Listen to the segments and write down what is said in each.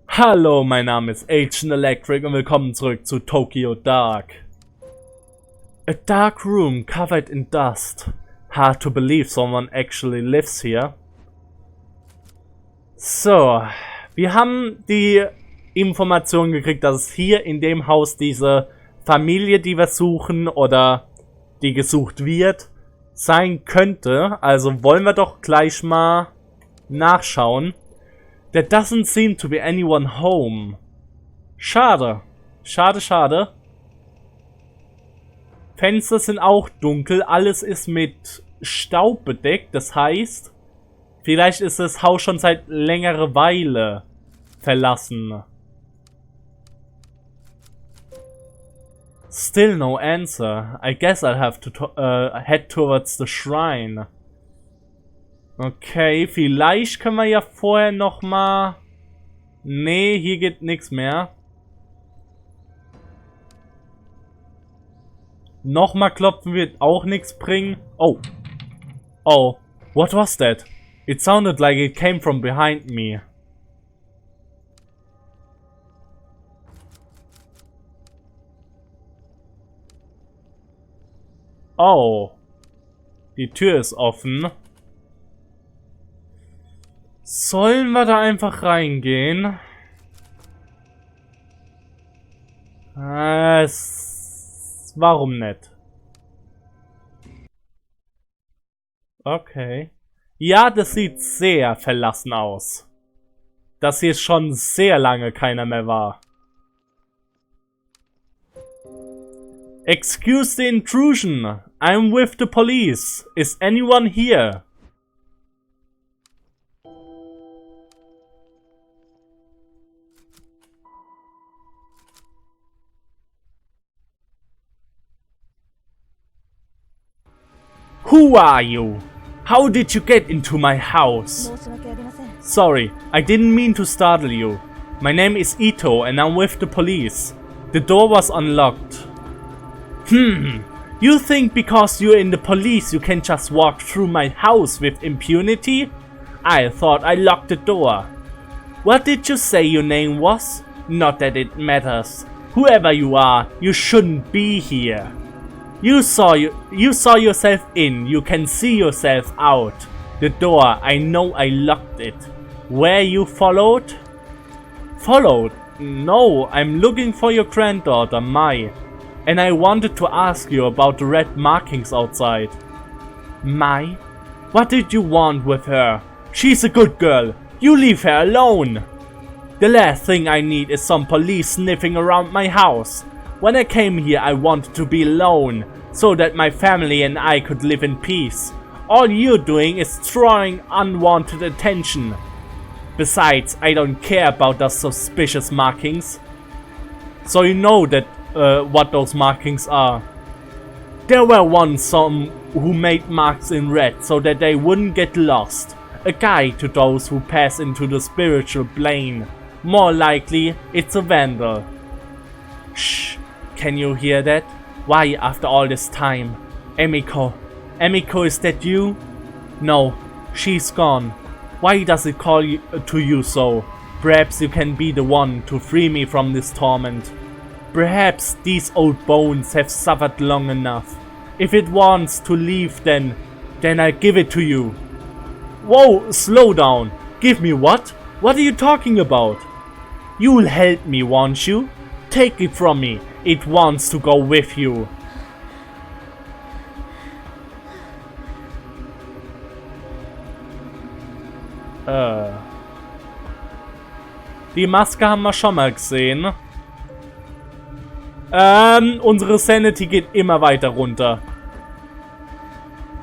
Hallo, mein Name ist Agent Electric und willkommen zurück zu Tokyo Dark. A dark room covered in dust. Hard to believe someone actually lives here. So, wir haben die Information gekriegt, dass es hier in dem Haus diese Familie, die wir suchen oder die gesucht wird, sein könnte. Also wollen wir doch gleich mal nachschauen. There doesn't seem to be anyone home. Schade. Schade, schade. Fenster sind auch dunkel. Alles ist mit Staub bedeckt. Das heißt, vielleicht ist das Haus schon seit längerer Weile verlassen. Still no answer. I guess I'll have to head towards the shrine. Okay, vielleicht können wir ja vorher nochmal... Nee, hier geht nichts mehr. Nochmal klopfen wird auch nichts bringen. Oh. Oh. What was that? It sounded like it came from behind me. Oh. Die Tür ist offen. Sollen wir da einfach reingehen? Warum nicht? Okay. Ja, das sieht sehr verlassen aus. Dass hier schon sehr lange keiner mehr war. Excuse the intrusion. I'm with the police. Is anyone here? Who are you? How did you get into my house? Sorry, I didn't mean to startle you. My name is Ito and I'm with the police. The door was unlocked. You think because you're in the police you can just walk through my house with impunity? I thought I locked the door. What did you say your name was? Not that it matters. Whoever you are, you shouldn't be here. You saw yourself in, you can see yourself out. The door, I know I locked it. Were you followed? Followed? No, I'm looking for your granddaughter, Mai. And I wanted to ask you about the red markings outside. Mai? What did you want with her? She's a good girl. You leave her alone. The last thing I need is some police sniffing around my house. When I came here I wanted to be alone, so that my family and I could live in peace. All you're doing is drawing unwanted attention. Besides, I don't care about those suspicious markings. So you know that what those markings are. There were once some who made marks in red so that they wouldn't get lost. A guide to those who pass into the spiritual plane. More likely, it's a vandal. Shh. Can you hear that? Why after all this time? Emiko. Emiko, is that you? No, she's gone. Why does it call to you so? Perhaps you can be the one to free me from this torment. Perhaps these old bones have suffered long enough. If it wants to leave then I'll give it to you. Whoa, slow down. Give me what? What are you talking about? You'll help me, won't you? Take it from me. It wants to go with you. Die Maske haben wir schon mal gesehen. Unsere Sanity geht immer weiter runter.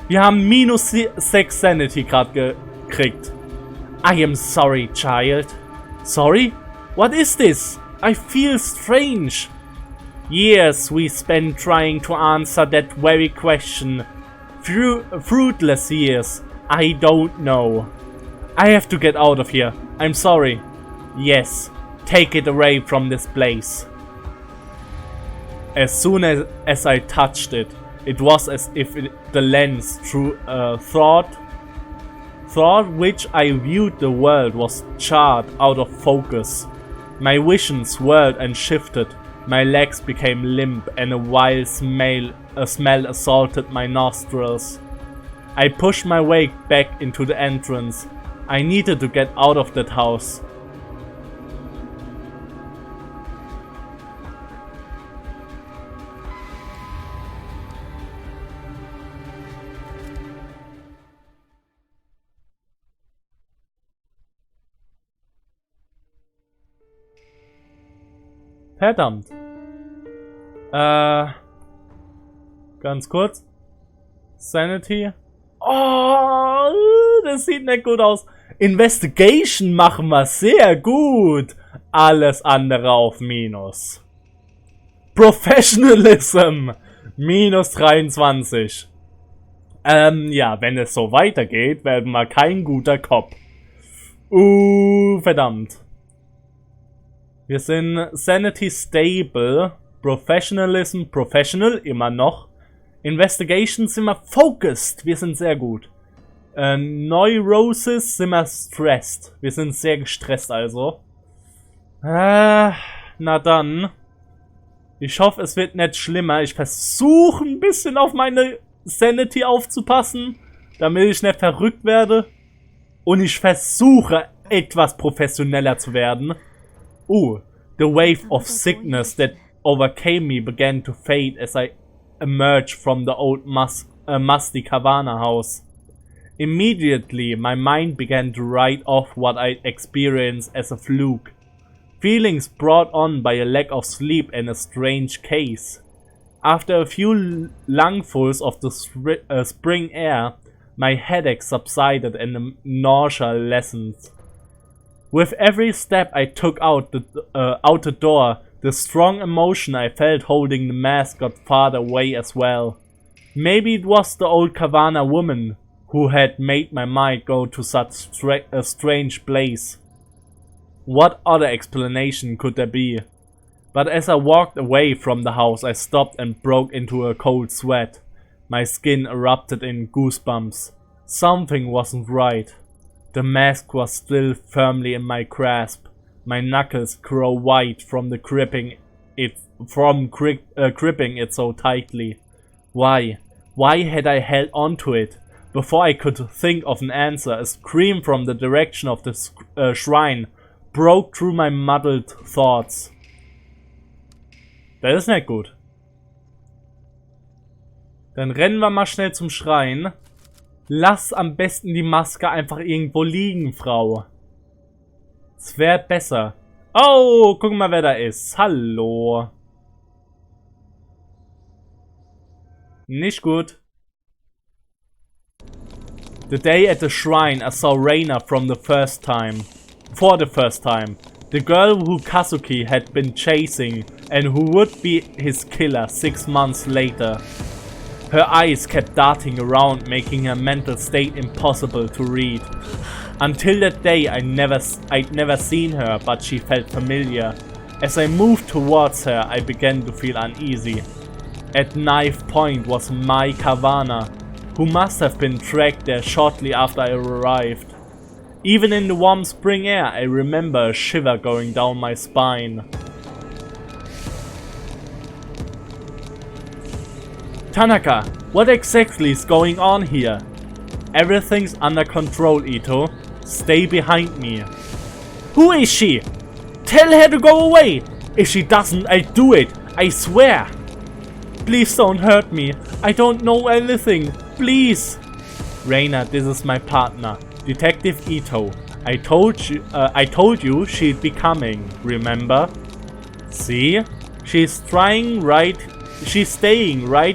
Wir haben minus 6 Sanity gerade gekriegt. I am sorry, child. Sorry? What is this? I feel strange. Years we spent trying to answer that very question. Fruitless years. I don't know. I have to get out of here. I'm sorry. Yes, take it away from this place. As soon as I touched it, it was as if the lens through thought which I viewed the world was jarred out of focus. My vision swirled and shifted, my legs became limp and a vile smell assaulted my nostrils. I pushed my way back into the entrance. I needed to get out of that house. Verdammt. Ganz kurz. Sanity. Oh, das sieht nicht gut aus. Investigation machen wir sehr gut. Alles andere auf Minus. Professionalism. Minus 23. Ja, wenn es so weitergeht, werden wir kein guter Cop. Verdammt. Wir sind Sanity Stable, Professionalism Professional, immer noch. Investigation sind wir Focused, wir sind sehr gut. Neurosis sind wir Stressed, wir sind sehr gestresst also. Na dann. Ich hoffe, es wird nicht schlimmer. Ich versuche ein bisschen auf meine Sanity aufzupassen, damit ich nicht verrückt werde. Und ich versuche etwas professioneller zu werden. The wave of sickness that overcame me began to fade as I emerged from the old musty Caverna house. Immediately, my mind began to write off what I experienced as a fluke. Feelings brought on by a lack of sleep and a strange case. After a few lungfuls of the spring air, my headache subsided and the nausea lessened. With every step I took out the door, the strong emotion I felt holding the mask got farther away as well. Maybe it was the old Caverna woman who had made my mind go to such a strange place. What other explanation could there be? But as I walked away from the house, I stopped and broke into a cold sweat. My skin erupted in goosebumps. Something wasn't right. The mask was still firmly in my grasp. My knuckles grow white from gripping it so tightly. Why? Why had I held onto it? Before I could think of an answer, a scream from the direction of the shrine broke through my muddled thoughts. Das ist nicht gut. Dann rennen wir mal schnell zum Schrein. Lass am besten die Maske einfach irgendwo liegen, Frau. Es wäre besser. Oh, guck mal, wer da ist. Hallo. Nicht gut. The day at the shrine, I saw Reina for the first time. The girl who Kazuki had been chasing and who would be his killer 6 months later. Her eyes kept darting around, making her mental state impossible to read. Until that day I'd never seen her, but she felt familiar. As I moved towards her, I began to feel uneasy. At knife point was Mai Caverna, who must have been dragged there shortly after I arrived. Even in the warm spring air, I remember a shiver going down my spine. Tanaka, what exactly is going on here? Everything's under control, Ito. Stay behind me. Who is she? Tell her to go away! If she doesn't, I'll do it, I swear! Please don't hurt me, I don't know anything, please! Reina, this is my partner, Detective Ito. I told you she'd be coming, remember? See? She's staying right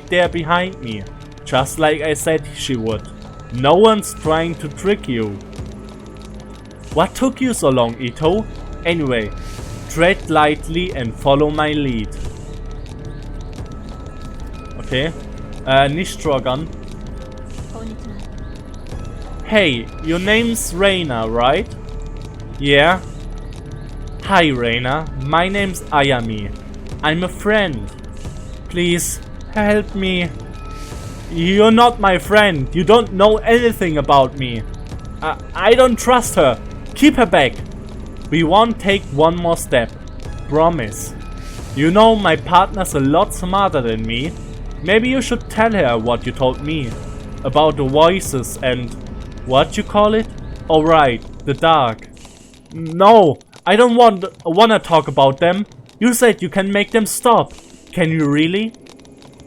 there behind me, just like I said she would. No one's trying to trick you. What took you so long, Ito? Anyway, tread lightly and follow my lead. Okay. Nicht Strogan. Hey, your name's Reina, right? Yeah. Hi Reina, my name's Ayami. I'm a friend. Please, help me. You're not my friend. You don't know anything about me. I don't trust her. Keep her back. We won't take one more step. Promise. You know my partner's a lot smarter than me. Maybe you should tell her what you told me. About the voices and... what you call it? Oh right, the dark. No, I don't wanna talk about them. You said you can make them stop. Can you really?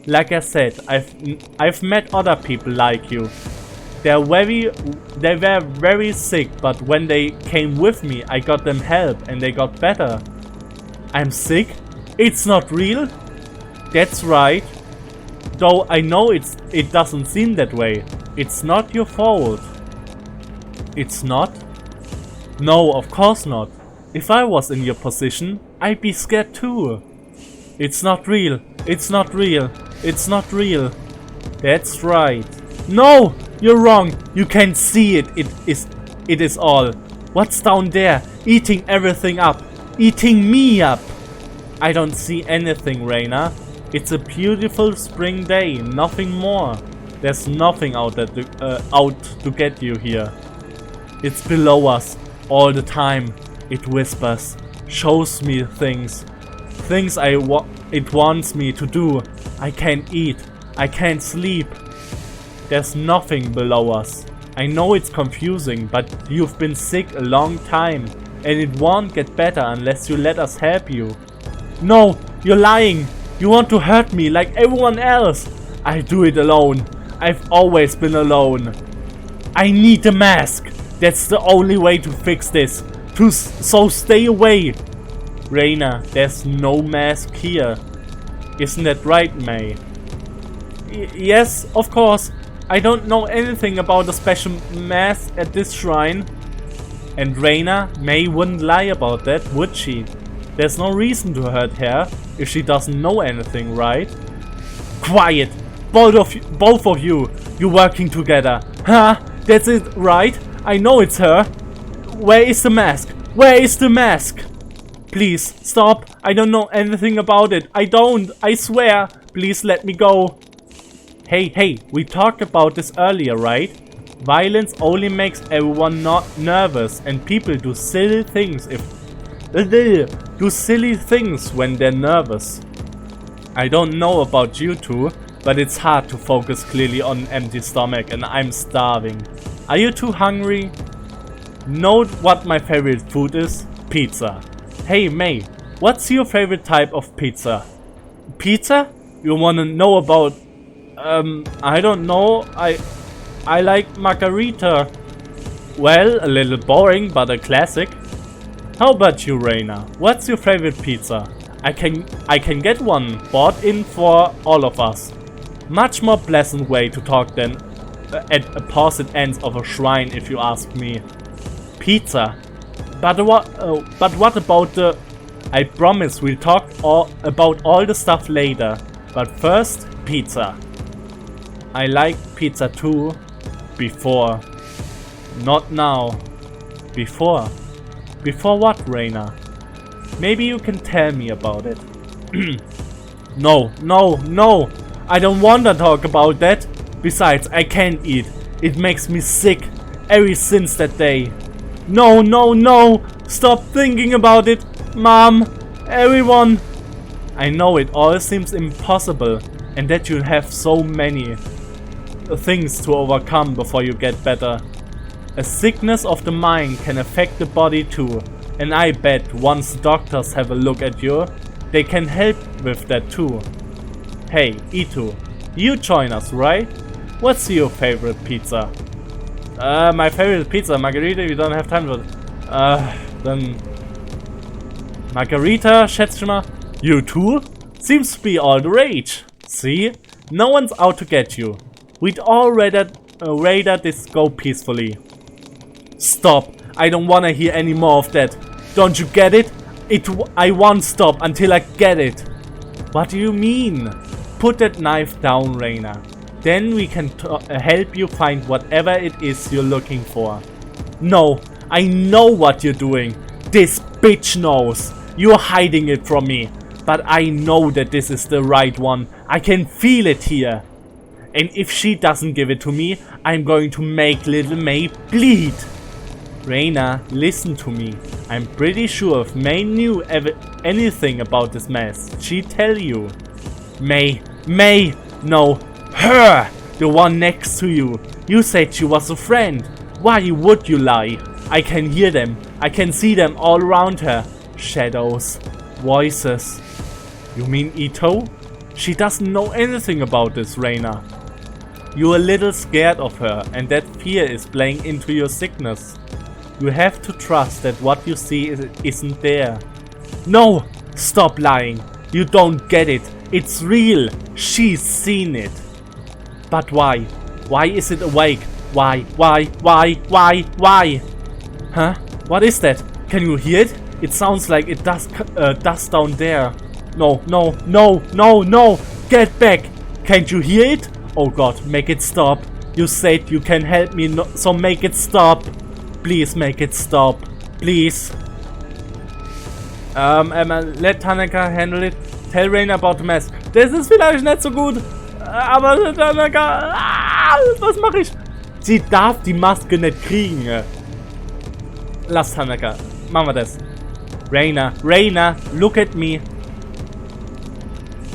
Like I said, I've met other people like you. They were very sick, but when they came with me, I got them help and they got better. I'm sick? It's not real? That's right. Though I know it doesn't seem that way. It's not your fault. It's not? No, of course not. If I was in your position, I'd be scared too. It's not real. It's not real. It's not real. That's right. No! You're wrong. You can't see it. It is all. What's down there? Eating everything up. Eating me up. I don't see anything, Reina. It's a beautiful spring day. Nothing more. There's nothing out to get you here. It's below us all the time. It whispers, shows me things it wants me to do. I can't eat. I can't sleep. There's nothing below us. I know it's confusing, but you've been sick a long time, and it won't get better unless you let us help you. No, you're lying. You want to hurt me like everyone else. I'll do it alone. I've always been alone. I need the mask. That's the only way to fix this. So stay away. Reina, there's no mask here. Isn't that right, May? Yes, of course. I don't know anything about the special mask at this shrine. And Reina, May wouldn't lie about that, would she? There's no reason to hurt her if she doesn't know anything, right? Quiet! Both of you! You're working together. Huh? That's it, right? I know it's her. Where is the mask? Where is the mask? Please, stop. I don't know anything about it. I don't. I swear. Please let me go. Hey, we talked about this earlier, right? Violence only makes everyone not nervous, and people do silly things when they're nervous. I don't know about you two, but it's hard to focus clearly on an empty stomach, and I'm starving. Are you too hungry? Know what my favorite food is? Pizza. Hey May, what's your favorite type of pizza? Pizza? You wanna know about... I don't know. I like margarita. Well, a little boring, but a classic. How about you, Reina? What's your favorite pizza? I can get one bought in for all of us. Much more pleasant way to talk than at opposite ends of a shrine, if you ask me. Pizza. But what about the... I promise we'll talk about all the stuff later. But first, pizza. I like pizza too. Before. Not now. Before. Before what, Reina? Maybe you can tell me about it. No. I don't want to talk about that. Besides, I can't eat. It makes me sick. Ever since that day. No. Stop thinking about it. Mom. Everyone. I know it all seems impossible. And that you have so many things to overcome before you get better. A sickness of the mind can affect the body too. And I bet once doctors have a look at you, they can help with that too. Hey, Itu, you join us, right? What's your favorite pizza? My favorite pizza, margarita. You don't have time for it. Then margarita, Schätzschimmer. You too? Seems to be all the rage. See? No one's out to get you. We'd all rather this go peacefully. Stop. I don't wanna hear any more of that. Don't you get it? I won't stop until I get it. What do you mean? Put that knife down, Reina. Then we can help you find whatever it is you're looking for. No, I know what you're doing. This bitch knows. You're hiding it from me. But I know that this is the right one. I can feel it here. And if she doesn't give it to me, I'm going to make little May bleed. Reina, listen to me. I'm pretty sure if May knew anything about this mess, she'd tell you. May, no, her, the one next to you. You said she was a friend. Why would you lie? I can hear them. I can see them all around her. Shadows, voices. You mean Ito? She doesn't know anything about this, Reina. You're a little scared of her, and that fear is playing into your sickness. You have to trust that what you see isn't there. No! Stop lying! You don't get it! It's real! She's seen it! But why? Why is it awake? Why? Huh? What is that? Can you hear it? It sounds like it does down there. No! Get back! Can't you hear it? Oh god, make it stop. You said you can help me, so make it stop. Please make it stop. Please. Let Tanaka handle it. Tell Reina about the mess. Das ist vielleicht nicht so gut. Aber Tanaka... was mache ich? Sie darf die Maske nicht kriegen. Lass Tanaka. Machen wir das. Reina, look at me.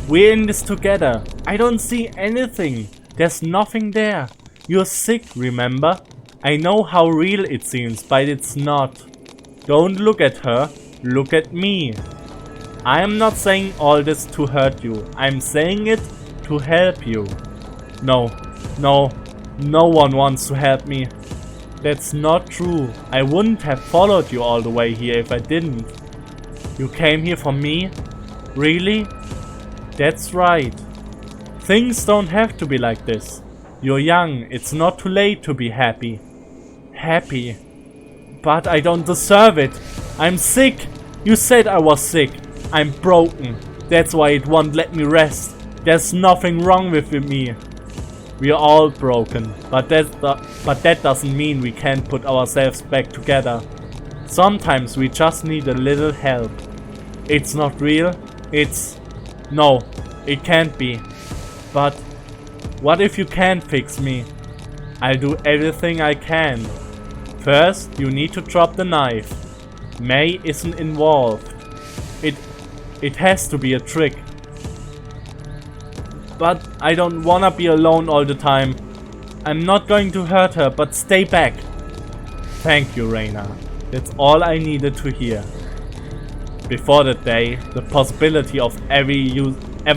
We're in this together. I don't see anything. There's nothing there. You're sick, remember? I know how real it seems, but it's not. Don't look at her. Look at me. I am not saying all this to hurt you. I'm saying it to help you. No one wants to help me. That's not true. I wouldn't have followed you all the way here if I didn't. You came here for me? Really? That's right. Things don't have to be like this. You're young. It's not too late to be happy. Happy? But I don't deserve it. I'm sick. You said I was sick. I'm broken. That's why it won't let me rest. There's nothing wrong with me. We're all broken, but that doesn't mean we can't put ourselves back together. Sometimes we just need a little help. It's not real. No, it can't be. But what if you can't fix me? I'll do everything I can. First, you need to drop the knife. May isn't involved. It has to be a trick. But I don't wanna be alone all the time. I'm not going to hurt her, but stay back. Thank you, Reina. That's all I needed to hear. Before that day, the possibility of ever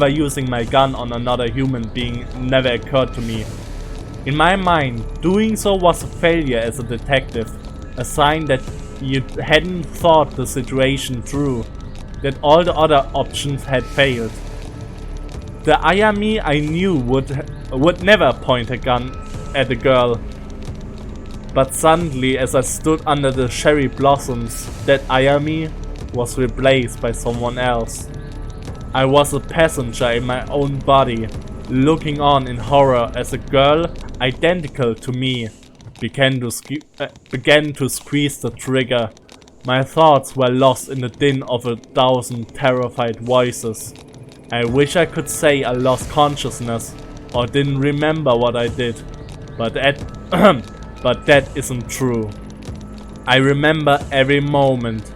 using my gun on another human being never occurred to me. In my mind, doing so was a failure as a detective, a sign that you hadn't thought the situation through, that all the other options had failed. The Ayami I knew would never point a gun at a girl. But suddenly, as I stood under the cherry blossoms, that Ayami was replaced by someone else. I was a passenger in my own body, looking on in horror as a girl identical to me began to squeeze the trigger. My thoughts were lost in the din of 1,000 terrified voices. I wish I could say I lost consciousness or didn't remember what I did, but that isn't true. I remember every moment,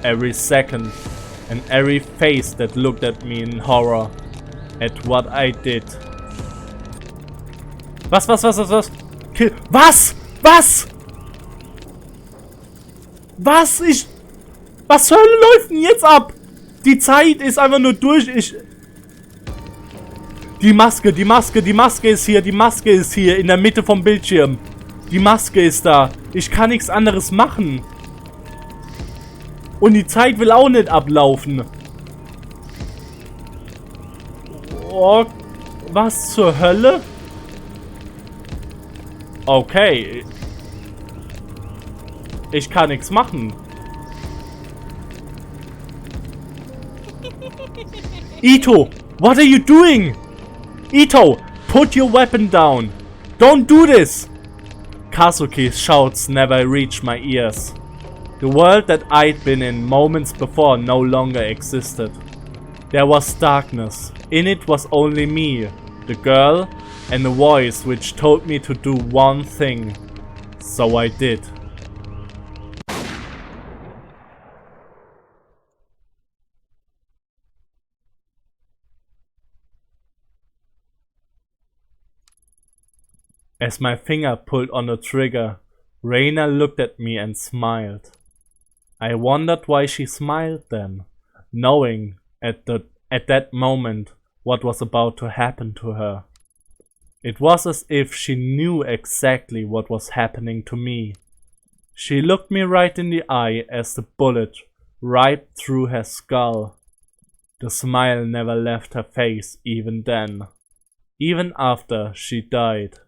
every second, and every face that looked at me in horror at what I did. Was? Was zur Hölle läuft denn jetzt ab? Die Zeit ist einfach nur durch. Die Maske ist hier in der Mitte vom Bildschirm. Die Maske ist da. Ich kann nichts anderes machen. Und die Zeit will auch nicht ablaufen. Oh, was zur Hölle? Okay. Ich kann nichts machen. Ito, what are you doing? Ito, put your weapon down. Don't do this. Kazuki's shouts never reached my ears. The world that I'd been in moments before no longer existed. There was darkness. In it was only me, the girl, and a voice which told me to do one thing. So I did. As my finger pulled on the trigger, Reina looked at me and smiled. I wondered why she smiled then, knowing at that moment what was about to happen to her. It was as if she knew exactly what was happening to me. She looked me right in the eye as the bullet ripped through her skull. The smile never left her face even then, even after she died.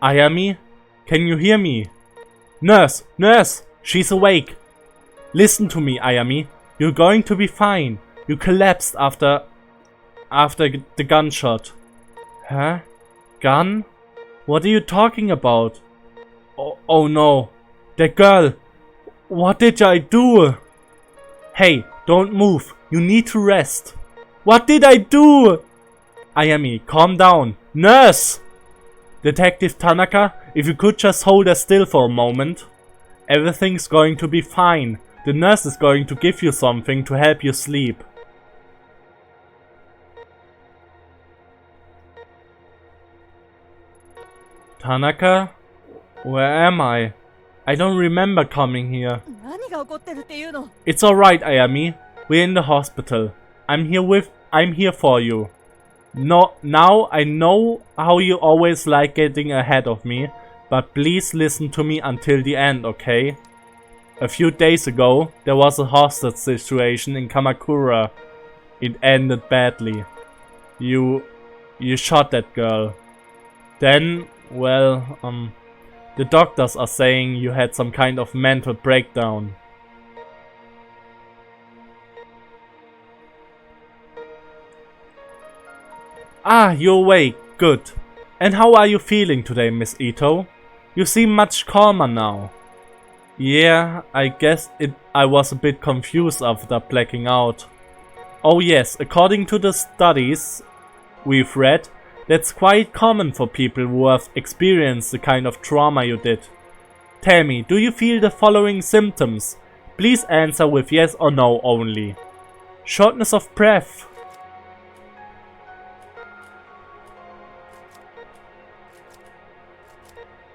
Ayami, can you hear me? Nurse, nurse, she's awake. Listen to me, Ayami. You're going to be fine. You collapsed after the gunshot. Huh? Gun? What are you talking about? Oh no. That girl. What did I do? Hey, don't move. You need to rest. What did I do? Ayami, calm down. Nurse! Detective Tanaka, if you could just hold her still for a moment. Everything's going to be fine. The nurse is going to give you something to help you sleep. Tanaka? Where am I? I don't remember coming here. It's alright, Ayami. We're in the hospital. I'm here for you. No, now I know how you always like getting ahead of me, but please listen to me until the end, okay? A few days ago, there was a hostage situation in Kamakura. It ended badly. You shot that girl. Then, well, the doctors are saying you had some kind of mental breakdown. Ah, you're awake. Good. And how are you feeling today, Miss Ito? You seem much calmer now. Yeah, I guess I was a bit confused after blacking out. Oh yes, according to the studies we've read, that's quite common for people who have experienced the kind of trauma you did. Tell me, do you feel the following symptoms? Please answer with yes or no only. Shortness of breath.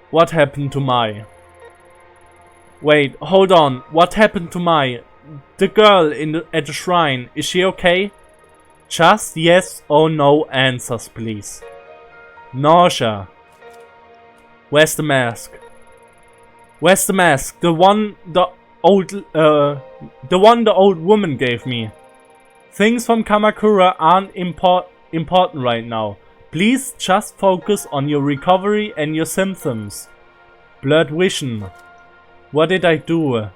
What happened to Mai? Wait, hold on. What happened to Mai? The girl at the shrine, is she okay? Just yes or no answers, please. Nausea. Where's the mask? Where's the mask? The one the old woman gave me. Things from Kamakura aren't important right now. Please just focus on your recovery and your symptoms. Blurred vision. What did I do?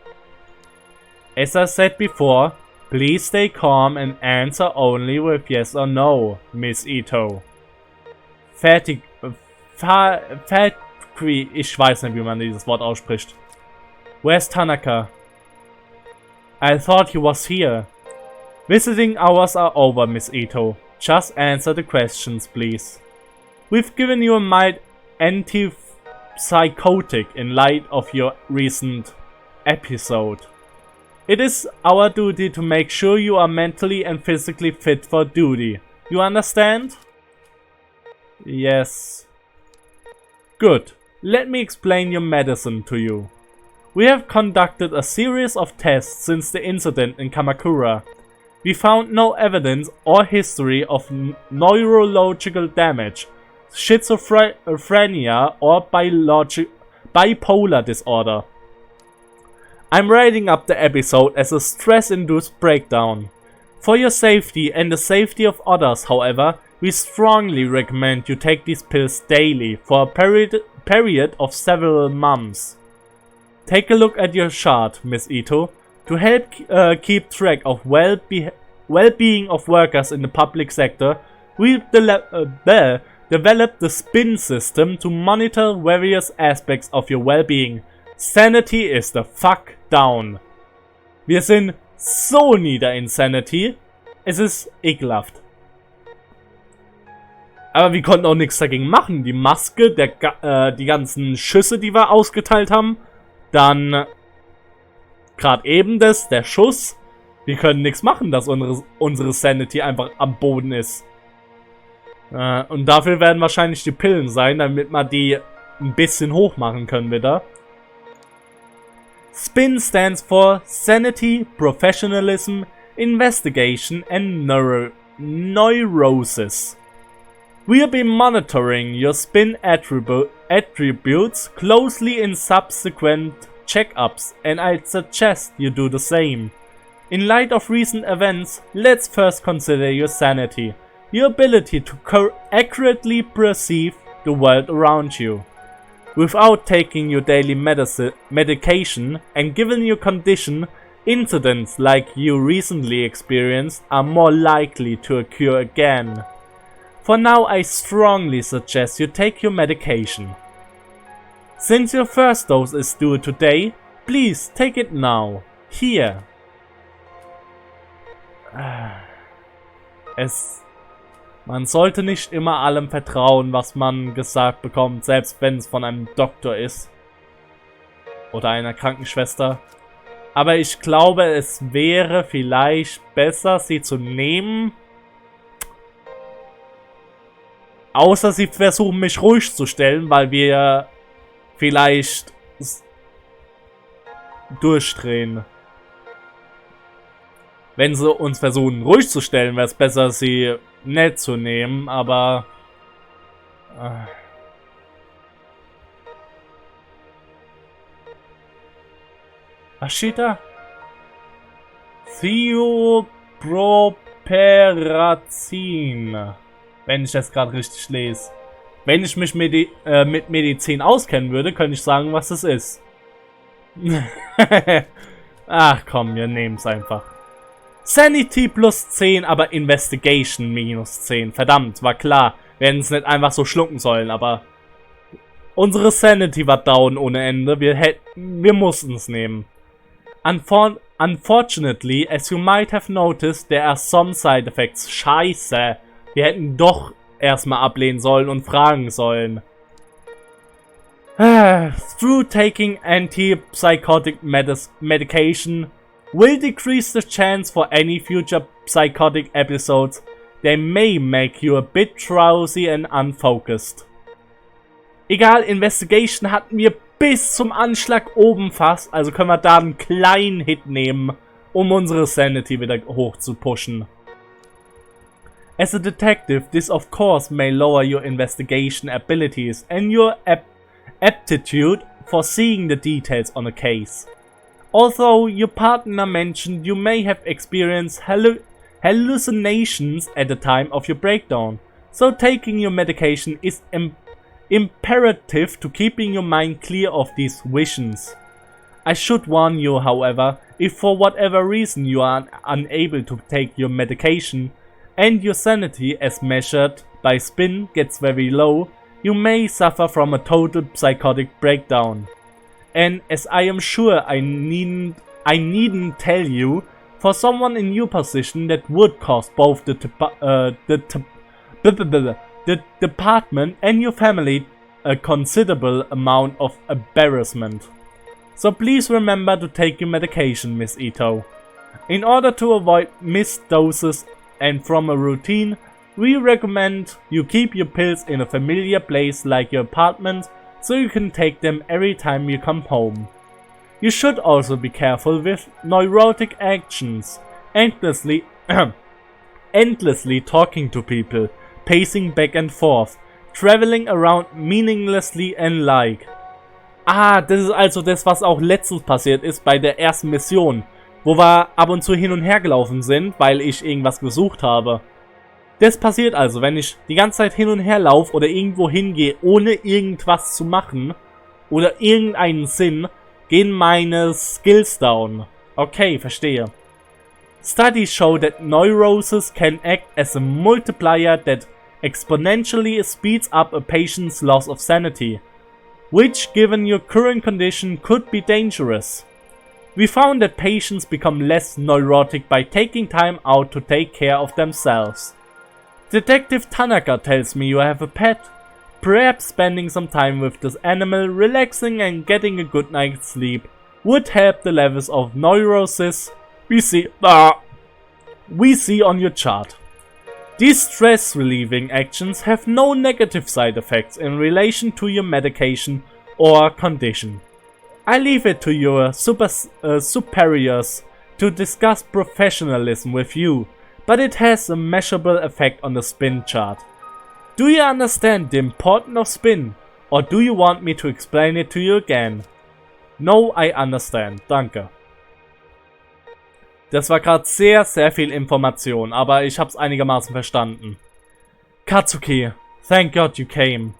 As I said before, please stay calm and answer only with yes or no, Miss Ito. Ich weiß nicht, wie man dieses Wort ausspricht. Where's Tanaka? I thought he was here. Visiting hours are over, Miss Ito. Just answer the questions, please. We've given you a mild antipsychotic in light of your recent episode. It is our duty to make sure you are mentally and physically fit for duty. You understand? Yes. Good. Let me explain your medicine to you. We have conducted a series of tests since the incident in Kamakura. We found no evidence or history of neurological damage, schizophrenia, or bipolar disorder. I'm writing up the episode as a stress-induced breakdown. For your safety and the safety of others, however, we strongly recommend you take these pills daily for a period of several months. Take a look at your chart, Miss Ito. To help keep track of well-being of workers in the public sector, we've developed the SPIN system to monitor various aspects of your well-being. Sanity is the fuck down. Wir sind so nieder in Sanity. Es ist ekelhaft. Aber wir konnten auch nichts dagegen machen. Die Maske, die ganzen Schüsse, die wir ausgeteilt haben. Dann gerade eben der Schuss. Wir können nichts machen, dass unsere Sanity einfach am Boden ist. Und dafür werden wahrscheinlich die Pillen sein, damit wir die ein bisschen hoch machen können wieder. SPIN stands for Sanity, Professionalism, Investigation and Neurosis. We'll be monitoring your SPIN attributes closely in subsequent checkups, and I'd suggest you do the same. In light of recent events, let's first consider your sanity, your ability to accurately perceive the world around you. Without taking your daily medication and given your condition, incidents like you recently experienced are more likely to occur again. For now, I strongly suggest you take your medication. Since your first dose is due today, please take it now. Here. Man sollte nicht immer allem vertrauen, was man gesagt bekommt, selbst wenn es von einem Doktor ist. Oder einer Krankenschwester. Aber ich glaube, es wäre vielleicht besser, sie zu nehmen. Außer sie versuchen, mich ruhig zu stellen, weil wir vielleicht durchdrehen. Wenn sie uns versuchen, ruhig zu stellen, wäre es besser, sie nett zu nehmen, aber... Was steht da? Thioproperazin. Wenn ich das gerade richtig lese. Wenn ich mich mit Medizin auskennen würde, könnte ich sagen, was es ist. Ach komm, wir nehmen es einfach. Sanity plus 10, aber Investigation minus 10. Verdammt, war klar. Wir hätten es nicht einfach so schlucken sollen, aber... Unsere Sanity war down ohne Ende. Wir mussten es nehmen. Unfortunately, as you might have noticed, there are some side effects. Scheiße. Wir hätten doch erstmal ablehnen sollen und fragen sollen. Through taking antipsychotic medication will decrease the chance for any future psychotic episodes. They may make you a bit drowsy and unfocused. Egal, Investigation hatten wir bis zum Anschlag oben fast, also können wir da einen kleinen Hit nehmen, um unsere Sanity wieder hoch zu pushen. As a detective, this of course may lower your investigation abilities and your aptitude for seeing the details on a case. Although your partner mentioned you may have experienced hallucinations at the time of your breakdown, so taking your medication is imperative to keeping your mind clear of these visions. I should warn you, however, if for whatever reason you are unable to take your medication and your sanity as measured by SPIN gets very low, you may suffer from a total psychotic breakdown. And as I am sure I needn't tell you, for someone in your position that would cause both the department and your family a considerable amount of embarrassment. So please remember to take your medication, Miss Ito. In order to avoid missed doses and from a routine, we recommend you keep your pills in a familiar place like your apartment, so you can take them every time you come home. You should also be careful with neurotic actions, endlessly talking to people, pacing back and forth, traveling around meaninglessly and like. Ah, das ist also das, was auch letztens passiert ist bei der ersten Mission, wo wir ab und zu hin und her gelaufen sind, weil ich irgendwas gesucht habe. Das passiert also, wenn ich die ganze Zeit hin und her laufe oder irgendwo hingehe, ohne irgendwas zu machen oder irgendeinen Sinn, gehen meine Skills down. Okay, verstehe. Studies show that neurosis can act as a multiplier that exponentially speeds up a patient's loss of sanity, which, given your current condition, could be dangerous. We found that patients become less neurotic by taking time out to take care of themselves. Detective Tanaka tells me you have a pet. Perhaps spending some time with this animal, relaxing and getting a good night's sleep would help the levels of neurosis we see on your chart. These stress-relieving actions have no negative side effects in relation to your medication or condition. I leave it to your superiors to discuss professionalism with you, but it has a measurable effect on the spin chart. Do you understand the importance of spin, or do you want me to explain it to you again? No, I understand. Danke. Das war gerade sehr viel Information, aber ich hab's einigermaßen verstanden. Katsuki, thank God you came.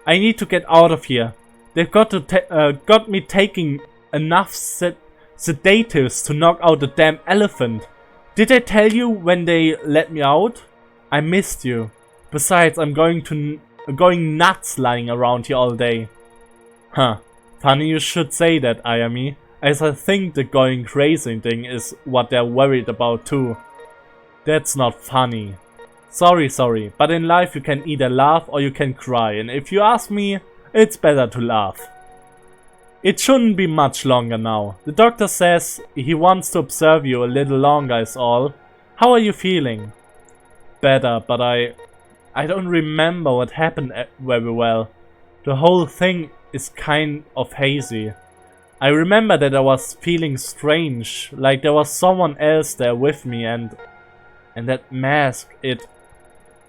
I need to get out of here. They've got me taking enough sedatives to knock out the damn elephant. Did I tell you when they let me out? I missed you. Besides, I'm going nuts lying around here all day. Huh. Funny you should say that, Ayami, as I think the going crazy thing is what they're worried about too. That's not funny. Sorry, but in life you can either laugh or you can cry, and if you ask me, it's better to laugh. It shouldn't be much longer now. The doctor says he wants to observe you a little longer is all. How are you feeling? Better, but I don't remember what happened very well. The whole thing is kind of hazy. I remember that I was feeling strange, like there was someone else there with me and that mask,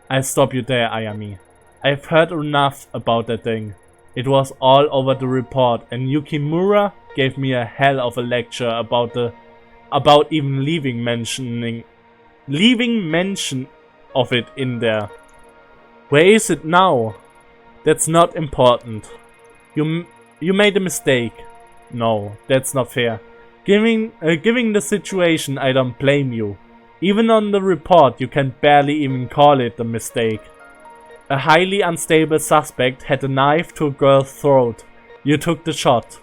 I'll stop you there, Ayami. I've heard enough about that thing. It was all over the report, and Yukimura gave me a hell of a lecture about even leaving mention of it in there. Where is it now? That's not important. You made a mistake. No, that's not fair. Given the situation, I don't blame you. Even on the report, you can barely even call it a mistake. A highly unstable suspect had a knife to a girl's throat. You took the shot.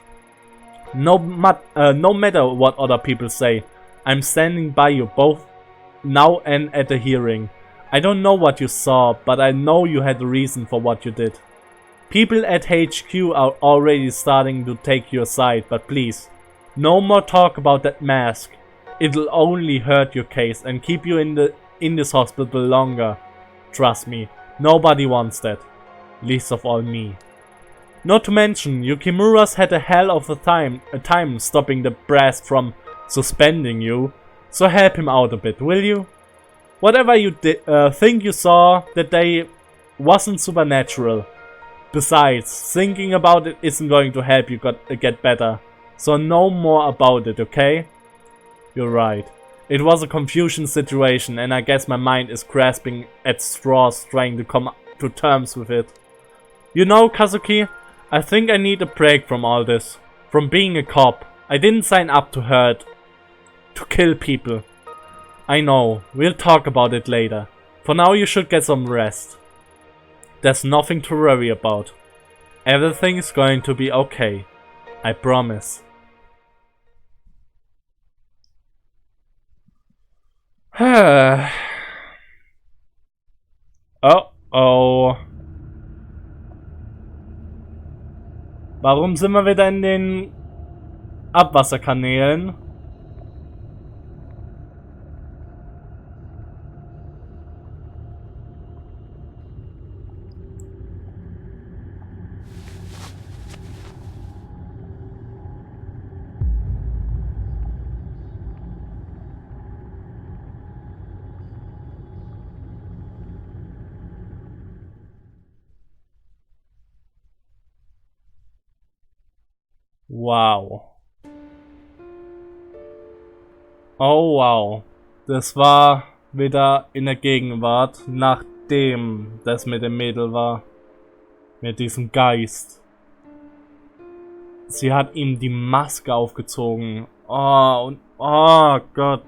No matter what other people say, I'm standing by you both now and at the hearing. I don't know what you saw, but I know you had a reason for what you did. People at HQ are already starting to take your side, but please, no more talk about that mask. It'll only hurt your case and keep you in this hospital longer. Trust me, nobody wants that. Least of all me. Not to mention, Yukimura's had a hell of a time stopping the brass from suspending you, so help him out a bit, will you? Whatever you think you saw that day wasn't supernatural. Besides, thinking about it isn't going to help you get better. So no more about it, okay? You're right. It was a confusion situation, and I guess my mind is grasping at straws trying to come to terms with it. You know, Kazuki, I think I need a break from all this. From being a cop. I didn't sign up to kill people. I know, we'll talk about it later. For now you should get some rest. There's nothing to worry about. Everything's going to be okay. I promise. Oh. Warum sind wir wieder in den Abwasserkanälen? Wow. Oh wow. Das war wieder in der Gegenwart, nachdem das mit dem Mädel war. Mit diesem Geist. Sie hat ihm die Maske aufgezogen. Oh, und oh Gott.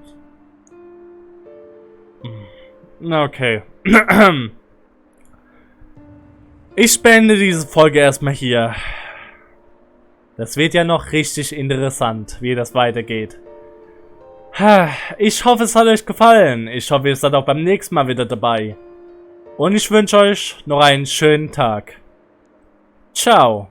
Okay. Ich beende diese Folge erstmal hier. Das wird ja noch richtig interessant, wie das weitergeht. Ich hoffe, es hat euch gefallen. Ich hoffe, ihr seid auch beim nächsten Mal wieder dabei. Und ich wünsche euch noch einen schönen Tag. Ciao.